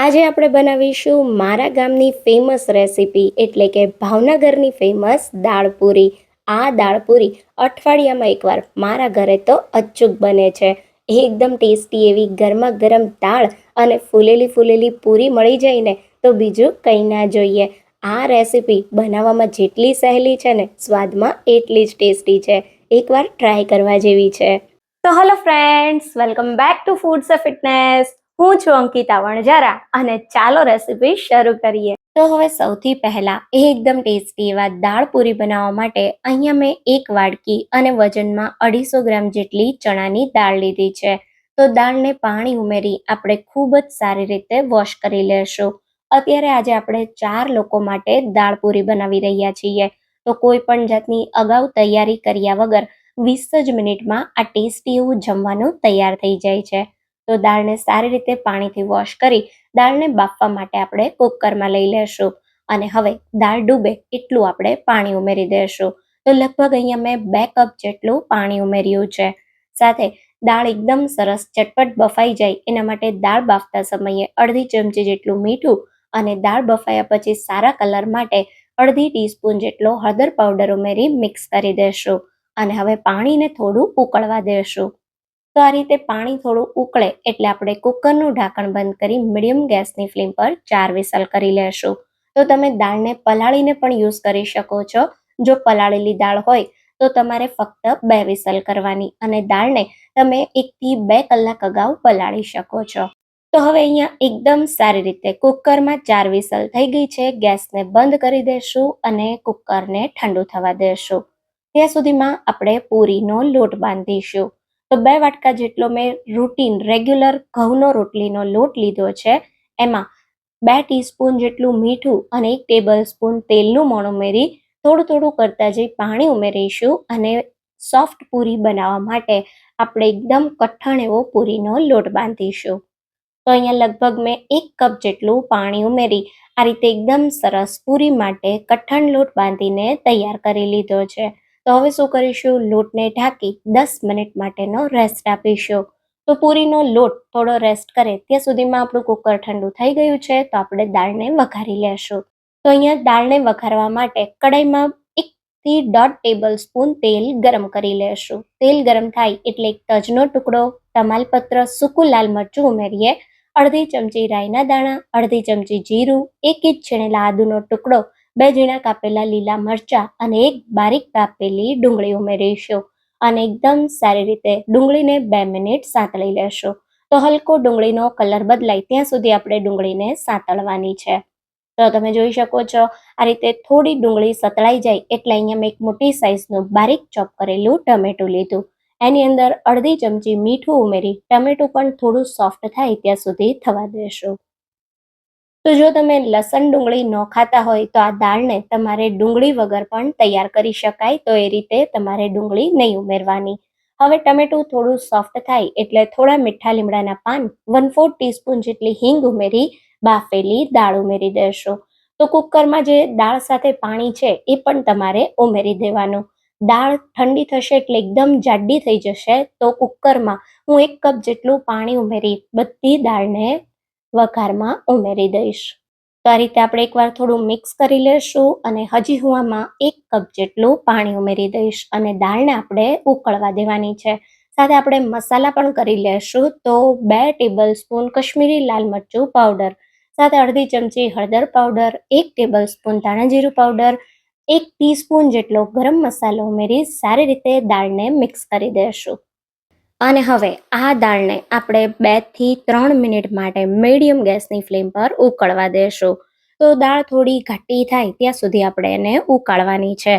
આજે આપણે બનાવીશું મારા ગામની ફેમસ રેસીપી એટલે કે ભાવનગરની ફેમસ દાળ પૂરી. આ દાળ પૂરી અઠવાડિયામાં એકવાર મારા ઘરે તો અચૂક બને છે. એકદમ ટેસ્ટી એવી ગરમા ગરમ દાળ અને ફૂલેલી પૂરી મળી જાય ને તો બીજું કંઈ ના જોઈએ. આ રેસીપી બનાવવામાં જેટલી સહેલી છે ને સ્વાદમાં એટલી જ ટેસ્ટી છે. એકવાર ટ્રાય કરવા જેવી છે. તો hello friends, welcome back to foods of fitness. હું છું અંકિતા વણજારા અને ચાલો રેસીપી શરૂ કરીએ. તો હવે સૌથી પહેલા એકદમ ટેસ્ટી એવા દાળ પૂરી બનાવવા માટે અહીંયા મેં એક વાડકી અને વજનમાં 250 ગ્રામ જેટલી ચણાની દાળ લીધી છે. તો દાળને પાણી ઉમેરી આપણે ખૂબ જ સારી રીતે વોશ કરી લેશું. અત્યારે આજે આપણે 4 લોકો માટે દાળ પૂરી બનાવી રહ્યા છીએ. તો કોઈ પણ જાતની અગાઉ તૈયારી કર્યા વગર 20 જ મિનિટમાં આ ટેસ્ટી એવું જમવાનું તૈયાર થઈ જાય છે. તો દાળને સારી રીતે પાણીથી વોશ કરી દાળને બાફવા માટે આપણે કુકરમાં લઈ લેશું. અને હવે દાળ ડૂબે એટલું આપણે પાણી ઉમેરી દેશું. તો લગભગ અહીંયા મેં 2 કપ જેટલું પાણી ઉમેર્યું છે. સાથે દાળ એકદમ સરસ ચટપટ બફાઈ જાય એના માટે દાળ બાફતા સમયે અડધી ચમચી જેટલું મીઠું અને દાળ બફાયા પછી સારા કલર માટે અડધી ટીસ્પૂન જેટલો હળદર પાવડર ઉમેરી મિક્સ કરી દેશું. અને હવે પાણીને થોડું ઉકળવા દેશું. તો આ રીતે પાણી થોડું ઉકળે એટલે આપણે કુકરનું ઢાંકણ બંધ કરી મીડિયમ ગેસની ફ્લેમ પર 4 વિસલ કરી લેશું. તો તમે દાળને પલાળીને પણ યુઝ કરી શકો છો. જો પલાળેલી દાળ હોય તો તમારે ફક્ત 2 વિસલ કરવાની અને દાળને તમે 1 થી 2 કલાક અગાઉ પલાળી શકો છો. તો હવે અહીંયા એકદમ સારી રીતે કુકરમાં 4 વિસલ થઈ ગઈ છે. ગેસને બંધ કરી દેશું અને કુકરને ઠંડુ થવા દેશું. ત્યાં સુધીમાં આપણે પૂરીનો લોટ બાંધીશું. તો 2 વાટકા જેટલો મેં રૂટીન રેગ્યુલર ઘઉંનો રોટલીનો લોટ લીધો છે. એમાં 2 ટીસ્પૂન જેટલું મીઠું અને 1 ટેબલ સ્પૂન તેલનું મોણ ઉમેરી થોડું કરતા જઈ પાણી ઉમેરીશું અને સોફ્ટ પૂરી બનાવવા માટે આપણે એકદમ કઠણ એવો પૂરીનો લોટ બાંધીશું. તો અહીંયા લગભગ મેં 1 કપ જેટલું પાણી ઉમેરી આ રીતે એકદમ સરસ પૂરી માટે કઠણ લોટ બાંધીને તૈયાર કરી લીધો છે. તો હવે શું કરીશું, લોટને ઢાંકી 10 મિનિટ માટેનો રેસ્ટ આપીશું. તો પૂરીનો લોટ થોડો રેસ્ટ કરે ત્યાં સુધીમાં આપણું કુકર ઠંડુ થઈ ગયું છે. તો આપણે દાળને વઘારી લેશું. તો અહીંયા દાળને વઘારવા માટે કડાઈમાં 1 થી 1.5 ટેબલ સ્પૂન તેલ ગરમ કરી લેશું. તેલ ગરમ થાય એટલે એક તજનો ટુકડો, તમાલપત્ર, સૂકું લાલ મરચું ઉમેરીએ, અડધી ચમચી રાઈના દાણા, અડધી ચમચી જીરું, 1 ઇંચ છીણેલા આદુનો ટુકડો, 2 ઝીણા કાપેલા લીલા મરચા અને 1 બારીક કાપેલી ડુંગળી ઉમેરીશું. અને એકદમ સારી રીતે ડુંગળીને 2 મિનિટ સાંતળી લેશું. તો હલકો ડુંગળીનો કલર બદલાય ત્યાં સુધી આપણે ડુંગળીને સાંતળવાની છે. તો તમે જોઈ શકો છો આ રીતે થોડી ડુંગળી સતળાઈ જાય એટલે અહીંયા મેં એક મોટી સાઈઝનું બારીક ચોપ કરેલું ટમેટું લીધું. એની અંદર અડધી ચમચી મીઠું ઉમેરી ટમેટું પણ થોડું સોફ્ટ થાય ત્યાં સુધી થવા દેશું. તો જો તમે લસણ ડુંગળી ન ખાતા હોય તો આ દાળને તમારે ડુંગળી વગર પણ તૈયાર કરી શકાય. તો એ રીતે તમારે ડુંગળી નહીં ઉમેરવાની. હવે ટમેટું થોડું સોફ્ટ થાય એટલે થોડા મીઠા લીમડાના પાન, 1/4 ટીસ્પૂન જેટલી હિંગ ઉમેરી બાફેલી દાળ ઉમેરી દેશો. તો કુકરમાં જે દાળ સાથે પાણી છે એ પણ તમારે ઉમેરી દેવાનું. દાળ ઠંડી થશે એટલે એકદમ જાડી થઈ જશે. તો કુકરમાં હું 1 કપ જેટલું પાણી ઉમેરી બધી દાળને વઘારમાં ઉમેરી દઈશ. તો આ રીતે આપણે એકવાર થોડું મિક્સ કરી લેશું અને હજી હું આમાં 1 કપ જેટલું પાણી ઉમેરી દઈશ અને દાળને આપણે ઉકળવા દેવાની છે. સાથે આપણે મસાલા પણ કરી લેશું. તો 2 ટેબલ સ્પૂન કશ્મીરી લાલ મરચું પાવડર, સાથે અડધી ચમચી હળદર પાવડર, 1 ટેબલ સ્પૂન ધાણા જીરું પાવડર, 1 ટીસ્પૂન જેટલો ગરમ મસાલો ઉમેરી સારી રીતે દાળને મિક્સ કરી દેશું. અને હવે આ દાળને આપણે 2 થી 3 મિનિટ માટે મીડિયમ ગેસની ફ્લેમ પર ઉકળવા દેશું. તો દાળ થોડી ઘાટી થાય ત્યાં સુધી આપણે એને ઉકાળવાની છે.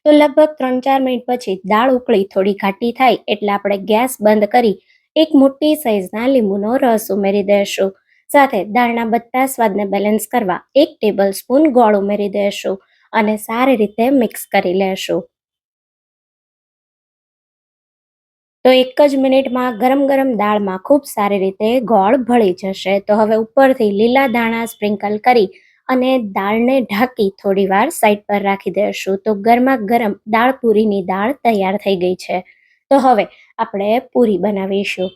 તો લગભગ 3-4 મિનિટ પછી દાળ ઉકળી થોડી ઘાટી થાય એટલે આપણે ગેસ બંધ કરી એક મોટી સાઈઝના લીંબુનો રસ ઉમેરી દેશું. સાથે દાળના બધા સ્વાદને બેલેન્સ કરવા 1 ટેબલ સ્પૂન ગોળ ઉમેરી દેશું અને સારી રીતે મિક્સ કરી લેશું. તો 1 જ મિનિટમાં ગરમ દાળમાં ખૂબ સારી રીતે ગોળ ભળી જશે. તો હવે ઉપરથી લીલા ધાણા સ્પ્રિંકલ કરી અને દાળને ઢાંકી થોડીવાર સાઈડ પર રાખી દેશું. તો ગરમ દાળ પૂરીની દાળ તૈયાર થઈ ગઈ છે. તો હવે આપણે પૂરી બનાવીશું.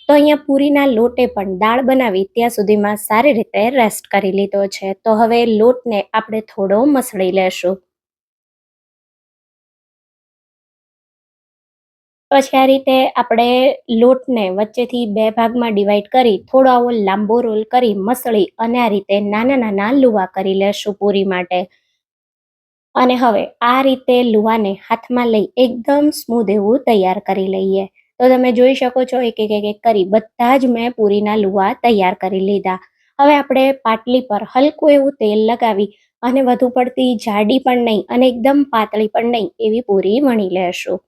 તો અહીંયા પૂરીના લોટે પણ દાળ બનાવી ત્યાં સુધીમાં સારી રીતે રેસ્ટ કરી લીધો છે. તો હવે લોટને આપણે થોડો મસળી લેશું. પછી આ રીતે આપણે લોટને વચ્ચેથી બે ભાગમાં ડિવાઈડ કરી થોડો આવો લાંબો રોલ કરી મસળી અને આ રીતે નાના નાના લુવા કરી લેશું પૂરી માટે. અને હવે આ રીતે લુવાને હાથમાં લઈ એકદમ સ્મૂધ એવું તૈયાર કરી લઈએ. તો તમે જોઈ શકો છો એક એક એક એક કરી બધા જ મેં પૂરીના લુવા તૈયાર કરી લીધા. હવે આપણે પાટલી પર હલકું એવું તેલ લગાવી અને વધુ પડતી જાડી પણ નહીં અને એકદમ પાતળી પણ નહીં એવી પૂરી વણી લેશું.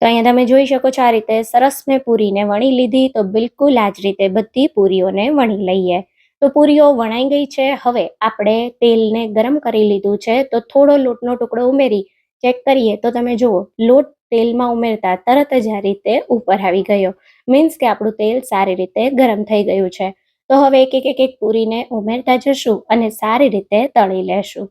તો અહીંયા તમે જોઈ શકો છો આ રીતે સરસ મેં પૂરીને વણી લીધી. તો બિલકુલ આ જ રીતે બધી પૂરીઓને વણી લઈએ. તો પૂરીઓ વણાઈ ગઈ છે. હવે આપણે તેલને ગરમ કરી લીધું છે. તો થોડો લોટનો ટુકડો ઉમેરી ચેક કરીએ તો તમે જુઓ લોટ તેલમાં ઉમેરતા તરત જ આ રીતે ઉપર આવી ગયો. મીન્સ કે આપણું તેલ સારી રીતે ગરમ થઈ ગયું છે. તો હવે એક એક એક એક પૂરીને ઉમેરતા જશું અને સારી રીતે તળી લેશું.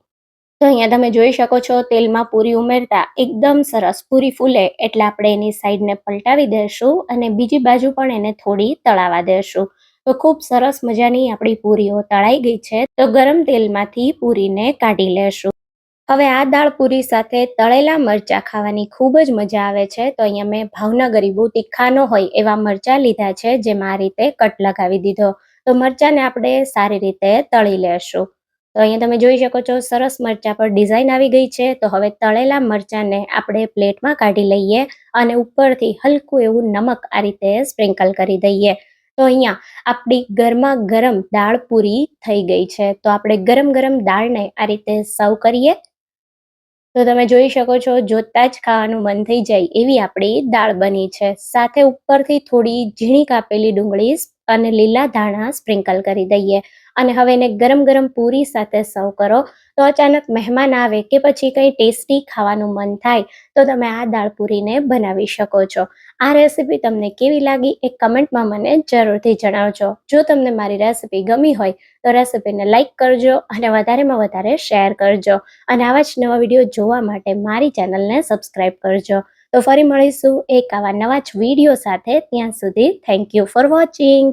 તો અહીંયા તમે જોઈ શકો છો તેલમાં પૂરી ઉમેરતા એકદમ સરસ પૂરી ફૂલે એટલે આપણે એની સાઈડને પલટાવી દેશું અને બીજી બાજુ પણ એને થોડી તળાવા દેશું. તો ખૂબ સરસ મજાની આપણી પૂરીઓ તળાઈ ગઈ છે. તો ગરમ તેલમાંથી પૂરીને કાઢી લેશું. હવે આ દાળ પૂરી સાથે તળેલા મરચાં ખાવાની ખૂબ જ મજા આવે છે. તો અહીંયા મેં ભાવનગરી બહુ તીખા ન હોય એવા મરચાં લીધા છે, જેમાં આ રીતે કટ લગાવી દીધો. તો મરચાંને આપણે સારી રીતે તળી લેશું. તો અહીંયા તમે જોઈ શકો છો સરસ મરચાં પર ડિઝાઇન આવી ગઈ છે. તો હવે તળેલા મરચાંને આપણે પ્લેટમાં કાઢી લઈએ અને ઉપરથી હલકું એવું નમક આ રીતે સ્પ્રિંકલ કરી દઈએ. તો અહીંયા આપણી ગરમા ગરમ દાળ પૂરી થઈ ગઈ છે. તો આપણે ગરમ ગરમ દાળને આ રીતે સર્વ કરીએ. તો તમે જોઈ શકો છો જોતા જ ખાવાનું મન થઈ જાય એવી આપણી દાળ બની છે. સાથે ઉપરથી થોડી ઝીણી કાપેલી ડુંગળી અને લીલા ધાણા સ્પ્રિંકલ કરી દઈએ અને હવે એને ગરમ ગરમ પૂરી સાથે સર્વ કરો. તો અચાનક મહેમાન આવે કે પછી કંઈ ટેસ્ટી ખાવાનું મન થાય તો તમે આ દાળ પૂરીને બનાવી શકો છો. આ રેસીપી તમને કેવી લાગી એ કમેન્ટમાં મને જરૂરથી જણાવજો. જો તમને મારી રેસીપી ગમી હોય તો રેસીપીને લાઈક કરજો અને વધારેમાં વધારે શેર કરજો. અને આવા જ નવા વિડીયો જોવા માટે મારી ચેનલને સબસ્ક્રાઇબ કરજો. તો ફરી મળીશું એક આવા નવા જ વિડીયો સાથે. ત્યાં સુધી થેન્ક યુ ફોર વોચિંગ.